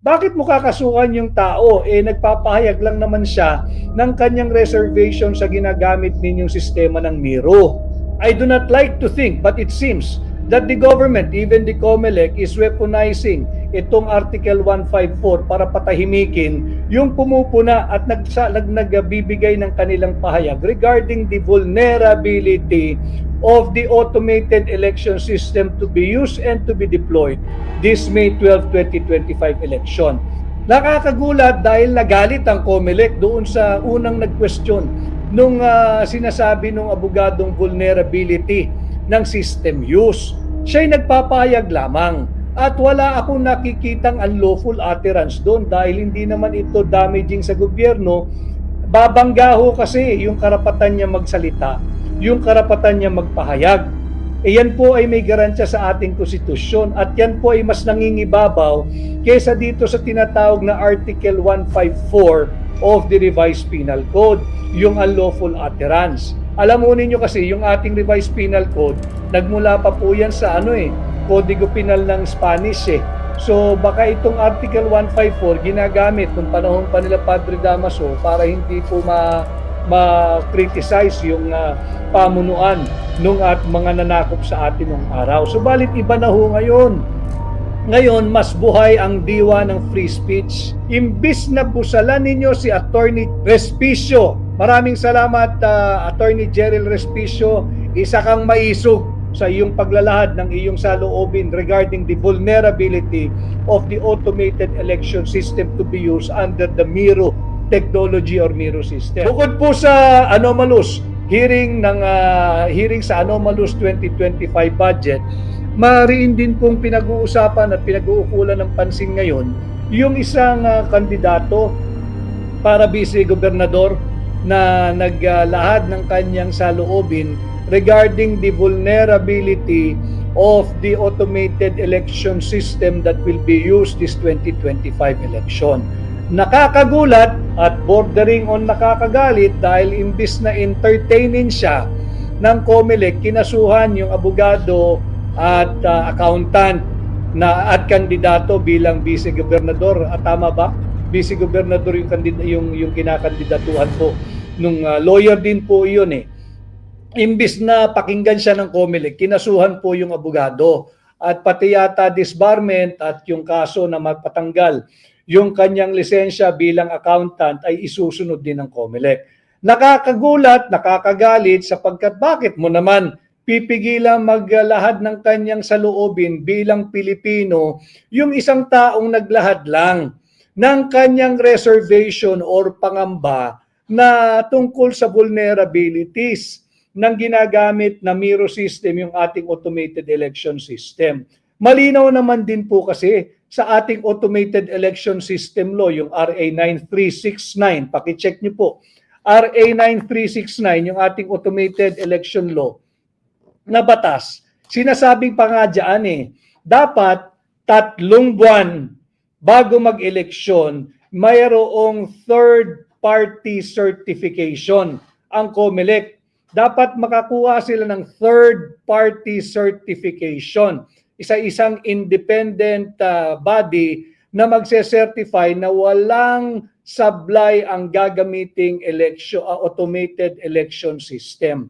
Bakit mo kakasuhan yung tao? Nagpapahayag lang naman siya ng kanyang reservation sa ginagamit ninyong sistema ng Miro. I do not like to think, but it seems that the government, even the COMELEC, is weaponizing itong Article 154 para patahimikin yung pumupuna at nagbibigay ng kanilang pahayag regarding the vulnerability of the automated election system to be used and to be deployed this May 12, 2025 election. Nakakagulat dahil nagalit ang COMELEC doon sa unang nag-question nung sinasabi nung abogadong vulnerability ng system use. Siya'y nagpapahayag lamang at wala akong nakikitang unlawful utterance doon dahil hindi naman ito damaging sa gobyerno. Babangga ho kasi yung karapatan niya magsalita, yung karapatan niya magpahayag. Yan po ay may garantiya sa ating konstitusyon at yan po ay mas nangingibabaw kaysa dito sa tinatawag na Article 154 of the Revised Penal Code, yung unlawful utterance. Alam mo ninyo kasi yung ating Revised Penal Code, nagmula pa po yan sa Kodigo Penal ng Spanish So baka itong Article 154 ginagamit nung panahon pa nila Padre Damaso para hindi po ma-criticize yung pamunuan nung at mga nanakop sa atin nung araw. Subalit iba na ho ngayon. Ngayon, mas buhay ang diwa ng free speech. Imbis na busalan ninyo si Attorney Respicio. Maraming salamat, Attorney Jerrel Respicio. Isa kang maisog sa iyong paglalahad ng iyong saloobin regarding the vulnerability of the automated election system to be used under the Miro technology or Miro system. Bukod po sa anomalous hearing sa anomalous 2025 budget, mariin din pong pinag-uusapan at pinag-uukulan ng pansin ngayon yung isang kandidato para vice-gobernador na naglahad ng kanyang saloobin regarding the vulnerability of the automated election system that will be used this 2025 election. Nakakagulat at bordering on nakakagalit dahil imbis na entertainin siya ng COMELEC, kinasuhan yung abogado at accountant at kandidato bilang vice-gobernador. Tama ba? Vice-gobernador yung kinakandidatuhan po nung lawyer din po yun Imbis na pakinggan siya ng COMELEC, kinasuhan po yung abogado at pati yata disbarment at yung kaso na magpatanggal yung kanyang lisensya bilang accountant ay isusunod din ng COMELEC. Nakakagulat, nakakagalit sapagkat bakit mo naman pipigilan maglahad ng kanyang saloobin bilang Pilipino yung isang taong naglahad lang ng kanyang reservation or pangamba na tungkol sa vulnerabilities ng ginagamit na Miro system, yung ating automated election system. Malinaw naman din po kasi sa ating automated election system law, yung RA 9369, pakicheck niyo po, RA 9369, yung ating automated election law na batas, sinasabing pa nga dyan dapat 3 buwan bago mag-eleksyon, mayroong third party certification ang COMELEC. Dapat makakuha sila ng third party certification. Isa-isang independent body na magse-certify na walang sablay ang gagamiting automated election system.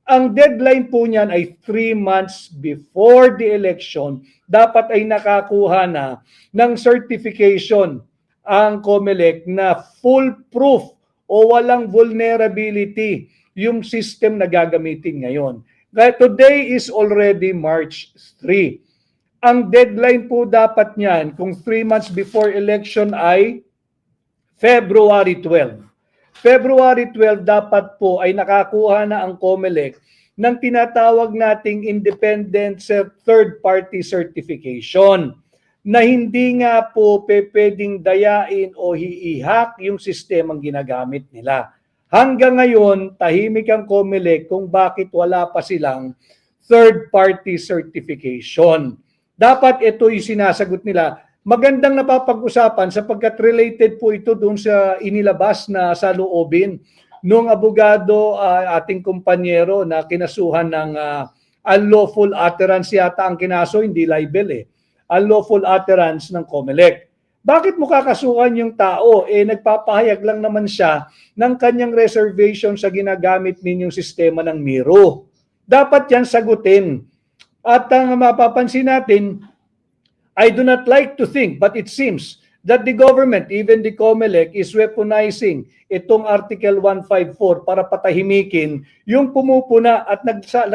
Ang deadline po niyan ay 3 months before the election. Dapat ay nakakuha na ng certification ang COMELEC na foolproof o walang vulnerability yung system na gagamitin ngayon. Today is already March 3. Ang deadline po dapat niyan kung 3 months before election ay February 12. February 12 dapat po ay nakakuha na ang COMELEC ng tinatawag nating independent third party certification na hindi nga po pwedeng dayain o hiihak yung sistemang ginagamit nila. Hanggang ngayon, tahimik ang COMELEC kung bakit wala pa silang third-party certification. Dapat ito yung sinasagot nila. Magandang napapag-usapan sapagkat related po ito doon sa inilabas na saloobin nung abogado ating kumpanyero na kinasuhan ng unlawful utterance yata ang kinaso, hindi libel unlawful utterance ng COMELEC. Bakit mo kakasuhan yung tao? Nagpapahayag lang naman siya ng kanyang reservation sa ginagamit ninyong sistema ng Miro. Dapat yan sagutin. At ang mapapansin natin, I do not like to think, but it seems that the government, even the COMELEC, is weaponizing itong Article 154 para patahimikin yung pumupuna at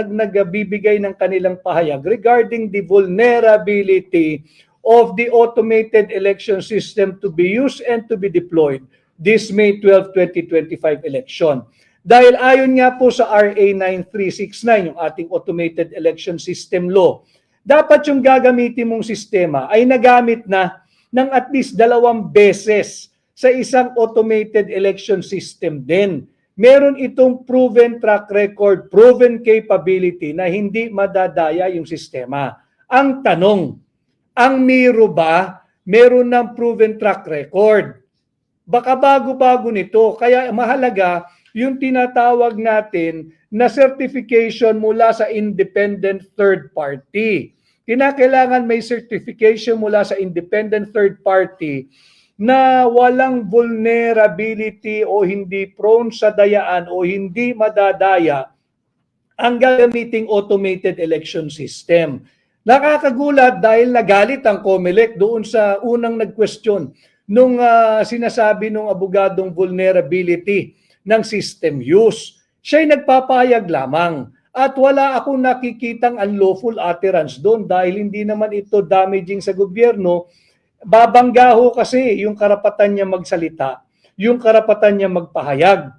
nagbibigay ng kanilang pahayag regarding the vulnerability of the automated election system to be used and to be deployed this May 12, 2025 election. Dahil ayon nga po sa RA 9369, yung ating automated election system law, dapat yung gagamitin mong sistema ay nagamit na ng at least 2 beses sa isang automated election system din. Meron itong proven track record, proven capability na hindi madadaya yung sistema. Ang tanong, ang Miro ba meron ng proven track record? Baka bago-bago nito. Kaya mahalaga yung tinatawag natin na certification mula sa independent third party. Kinakailangan may certification mula sa independent third party na walang vulnerability o hindi prone sa dayaan o hindi madadaya ang gagamiting automated election system. Nakakagulat dahil nagalit ang COMELEC doon sa unang nag-question nung sinasabi nung abogadong vulnerability ng system use. Siya'y nagpapahayag lamang at wala akong nakikitang unlawful utterance doon dahil hindi naman ito damaging sa gobyerno. Babanggaho kasi yung karapatan niya magsalita, yung karapatan niya magpahayag.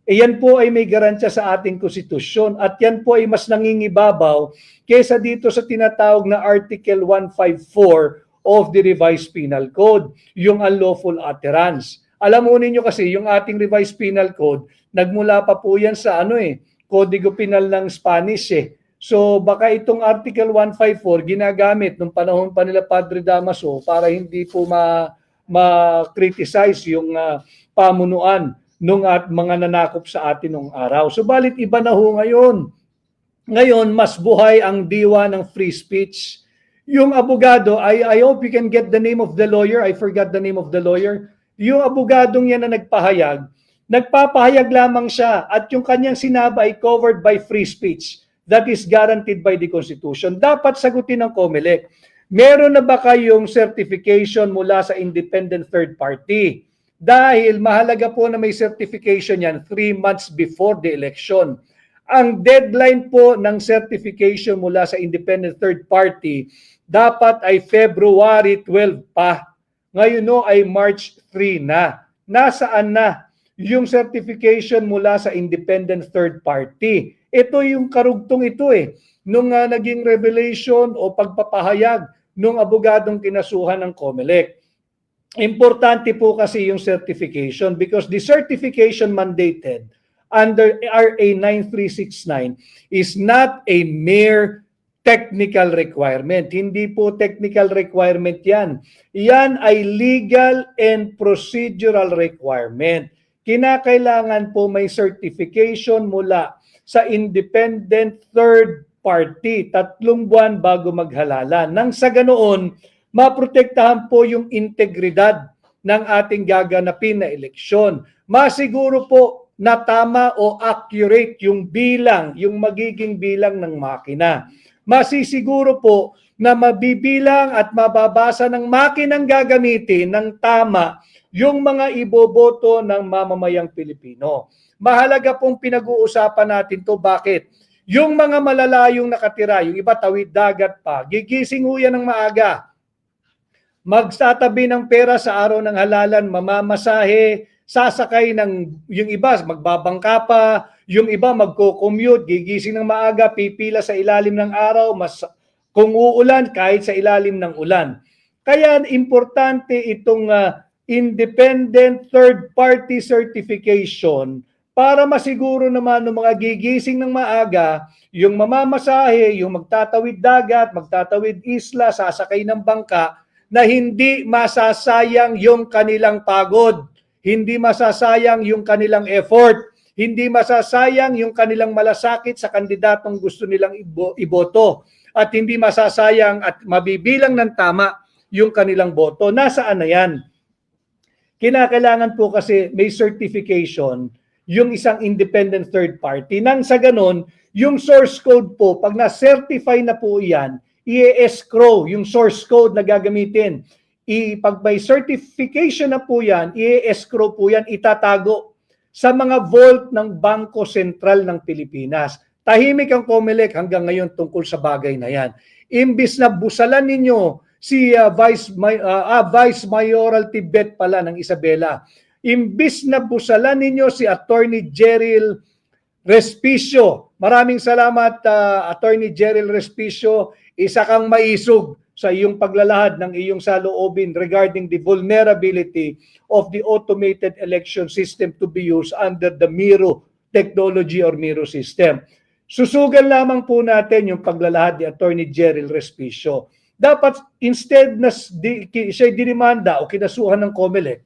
Yan po ay may garantiya sa ating konstitusyon at yan po ay mas nangingibabaw kaysa dito sa tinatawag na Article 154 of the Revised Penal Code, yung unlawful utterance. Alam mo ninyo kasi yung ating Revised Penal Code, nagmula pa po yan sa Kodigo Penal ng Spanish . So baka itong Article 154 ginagamit nung panahon pa nila Padre Damaso para hindi po ma-criticize yung pamunuan nung at mga nanakop sa atin nung araw. Subalit iba na ho ngayon. Ngayon, mas buhay ang diwa ng free speech. Yung abogado, I hope you can get the name of the lawyer. I forgot the name of the lawyer. Yung abogadong yan na nagpapahayag lamang siya at yung kanyang sinaba ay covered by free speech that is guaranteed by the Constitution. Dapat sagutin ng COMELEC. Meron na ba kayong certification mula sa independent third party? Dahil mahalaga po na may certification yan 3 months before the election. Ang deadline po ng certification mula sa independent third party dapat ay February 12 pa. Ngayon ay March 3 na. Nasaan na yung certification mula sa independent third party? Ito yung karugtong ito nung naging revelation o pagpapahayag nung abogadong kinasuhan ng COMELEC. Importante po kasi yung certification because the certification mandated under RA 9369 is not a mere technical requirement. Hindi po technical requirement yan. Yan ay legal and procedural requirement. Kinakailangan po may certification mula sa independent third party, 3 buwan bago maghalalan. Nang sa ganoon, maprotektahan po yung integridad ng ating gaganapin na eleksyon. Masiguro po na tama o accurate yung bilang, yung magiging bilang ng makina. Masisiguro po na mabibilang at mababasa ng makinang gagamitin ng tama yung mga iboboto ng mamamayang Pilipino. Mahalaga pong pinag-uusapan natin to. Bakit? Yung mga malalayong nakatira, yung iba tawid dagat pa, gigising ho yan ng maaga. Magtatabi ng pera sa araw ng halalan, mamamasahe, sasakay ng, yung iba magbabangka pa, yung iba magko-commute, gigising ng maaga, pipila sa ilalim ng araw, kung uulan, kahit sa ilalim ng ulan. Kaya importante itong independent third-party certification para masiguro naman ng mga gigising ng maaga, yung mamamasahe, yung magtatawid dagat, magtatawid isla, sasakay ng bangka, na hindi masasayang yung kanilang pagod, hindi masasayang yung kanilang effort, hindi masasayang yung kanilang malasakit sa kandidatong gusto nilang iboto, at hindi masasayang at mabibilang ng tama yung kanilang boto. Nasaan na yan? Kinakailangan po kasi may certification yung isang independent third party. Nang sa ganon, yung source code po, pag na-certify na po yan, i-escrow yung source code na gagamitin. Pag may certification na po yan, i-escrow po yan, itatago sa mga vault ng Bangko Sentral ng Pilipinas. Tahimik ang COMELEC hanggang ngayon tungkol sa bagay na yan. Imbis na busalan ninyo si Vice Mayoralty Bet pala ng Isabela, imbis na busalan ninyo si Attorney Jeryl Respicio. Maraming salamat, Attorney Jeryl Respicio. Isa kang maisog sa iyong paglalahad ng iyong saloobin regarding the vulnerability of the automated election system to be used under the Miro technology or Miro system. Susugan lamang po natin yung paglalahad ni Attorney Jeryl Respicio. Dapat instead na siya dinimanda o kinasuhan ng COMELEC,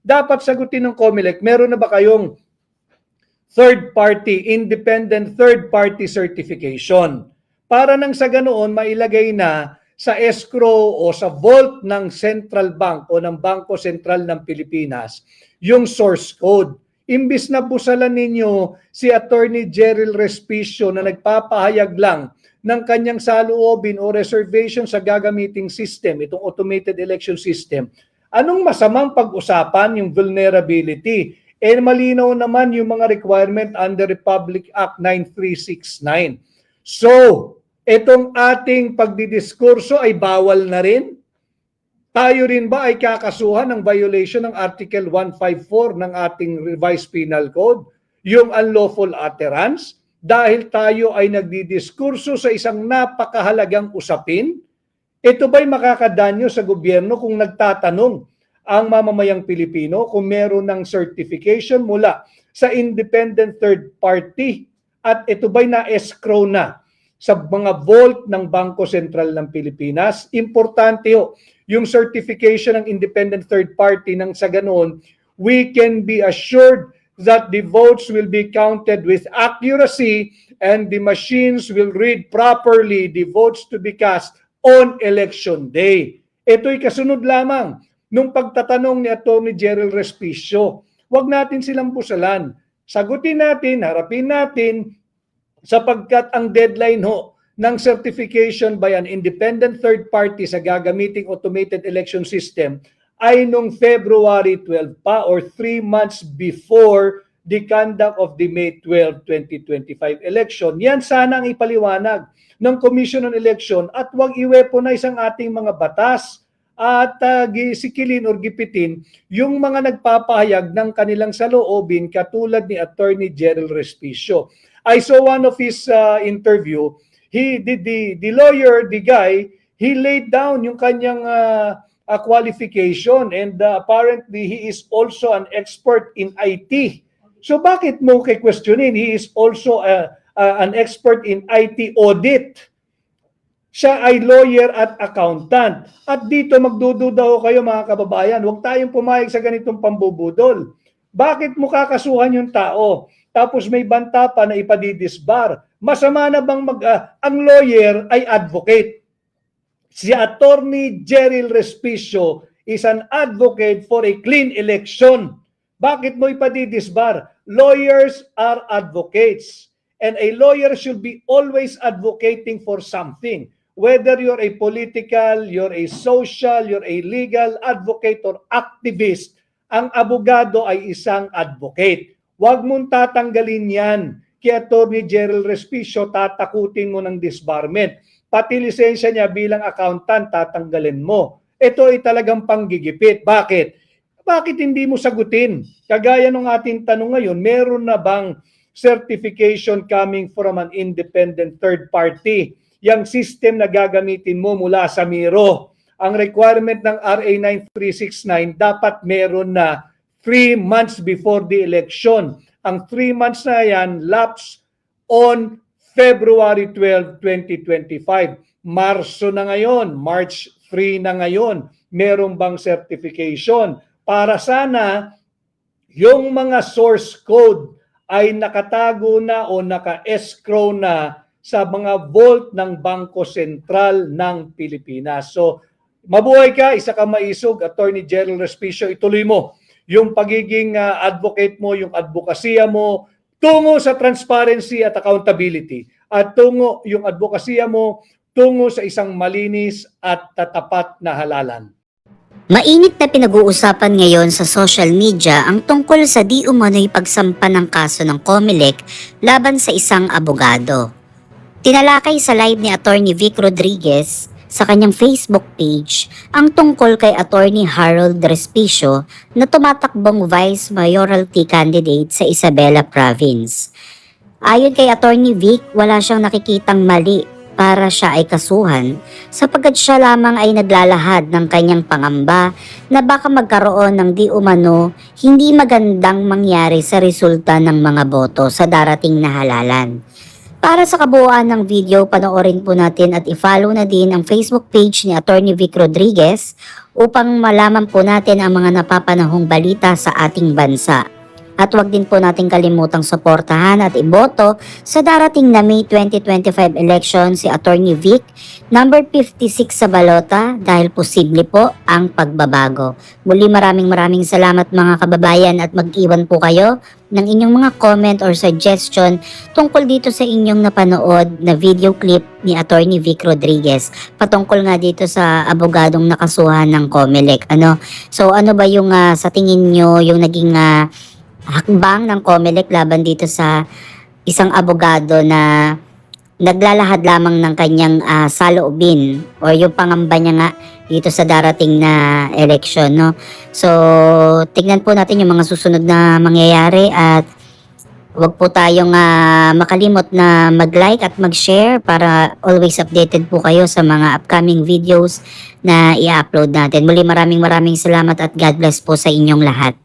dapat sagutin ng COMELEC, meron na ba kayong third party, independent third party certification? Para nang sa ganoon mailagay na sa escrow o sa vault ng Central Bank o ng Bangko Sentral ng Pilipinas yung source code. Imbis na busalan ninyo si Attorney Jeryl Respicio na nagpapahayag lang ng kanyang saloobin o reservation sa gagamiting system, itong automated election system, anong masamang pag-usapan yung vulnerability? Malinaw naman yung mga requirement under Republic Act 9369. So, itong ating pagdidiskurso ay bawal na rin? Tayo rin ba ay kakasuhan ng violation ng Article 154 ng ating Revised Penal Code, yung unlawful utterance, dahil tayo ay nagdidiskurso sa isang napakahalagang usapin? Ito ba'y makakadanyo sa gobyerno kung nagtatanong ang mamamayang Pilipino kung meron ng certification mula sa independent third party at ito ba'y na-escrow na sa mga vault ng Bangko Sentral ng Pilipinas? Importante yung certification ng independent third party nang sa ganoon, we can be assured that the votes will be counted with accuracy and the machines will read properly the votes to be cast on election day. Ito'y kasunod lamang nung pagtatanong ni Attorney Jeryl Respicio. Huwag natin silang busalan. Sagutin natin, harapin natin, sapagkat ang deadline ng certification by an independent third party sa gagamiting automated election system ay nung February 12 pa or 3 months before the conduct of the May 12, 2025 election. Yan sana ang ipaliwanag ng Commission on Election at huwag i-weaponize ang ating mga batas at gisikilin or gipitin yung mga nagpapahayag ng kanilang saloobin katulad ni Attorney Jeryl Respicio. I saw one of his interview. The lawyer, the guy, he laid down yung kanyang qualification and apparently he is also an expert in IT. So bakit mo questionin? He is also an expert in IT audit. Siya ay lawyer at accountant. At dito magdududa ho kayo mga kababayan, huwag tayong pumayag sa ganitong pambubudol. Bakit mo kakasuhan yung tao? Tapos may banta pa na ipadidisbar. Masama na bang ang lawyer ay advocate? Si Attorney Jeryl Respicio is an advocate for a clean election. Bakit mo ipadidisbar? Lawyers are advocates. And a lawyer should be always advocating for something. Whether you're a political, you're a social, you're a legal advocate or activist, ang abogado ay isang advocate. Huwag mong tatanggalin yan kay Attorney Jeryl Respicio, tatakutin mo ng disbarment. Pati lisensya niya bilang accountant, tatanggalin mo. Ito ay talagang panggigipit. Bakit? Bakit hindi mo sagutin? Kagaya ng ating tanong ngayon, meron na bang certification coming from an independent third party? Yang system na gagamitin mo mula sa Miro. Ang requirement ng RA 9369, dapat meron na 3 months before the election. Ang 3 months na yan, lapse on February 12, 2025. Marso na ngayon, March 3 na ngayon. Meron bang certification? Para sana yung mga source code ay nakatago na o naka-escrow na sa mga vault ng Bangko Sentral ng Pilipinas. So, Mabuhay ka, isa ka maisog, Attorney Gerald Respicio, ituloy mo yung pagiging advocate mo, yung advokasya mo, tungo sa transparency at accountability. At tungo yung advokasya mo, tungo sa isang malinis at tatapat na halalan. Mainit na pinag-uusapan ngayon sa social media ang tungkol sa di umano'y pagsampa ng kaso ng COMELEC laban sa isang abogado. Tinalakay sa live ni Attorney Vic Rodriguez sa kanyang Facebook page ang tungkol kay Attorney Harold Respicio na tumatakbong Vice Mayoralty candidate sa Isabela Province. Ayon kay Attorney Vic, wala siyang nakikitang mali para siya ay kasuhan sapagkat siya lamang ay naglalahad ng kanyang pangamba na baka magkaroon ng di umano hindi magandang mangyari sa resulta ng mga boto sa darating na halalan. Para sa kabuuan ng video, panoorin po natin at i-follow na din ang Facebook page ni Attorney Vic Rodriguez upang malaman po natin ang mga napapanahong balita sa ating bansa. At huwag din po natin kalimutang suportahan at iboto sa darating na May 2025 election si Attorney Vic, number 56 sa balota dahil posible po ang pagbabago. Muli maraming salamat mga kababayan at mag-iwan po kayo ng inyong mga comment or suggestion tungkol dito sa inyong napanood na video clip ni Attorney Vic Rodriguez patungkol nga dito sa abogadong nakasuhan ng COMELEC. So ano ba yung sa tingin nyo yung naging hakbang ng COMELEC laban dito sa isang abogado na naglalahad lamang ng kanyang saloobin o yung pangamba niya nga dito sa darating na election, no? So, tignan po natin yung mga susunod na mangyayari at huwag po tayong makalimot na mag-like at mag-share para always updated po kayo sa mga upcoming videos na i-upload natin. Muli maraming salamat at God bless po sa inyong lahat.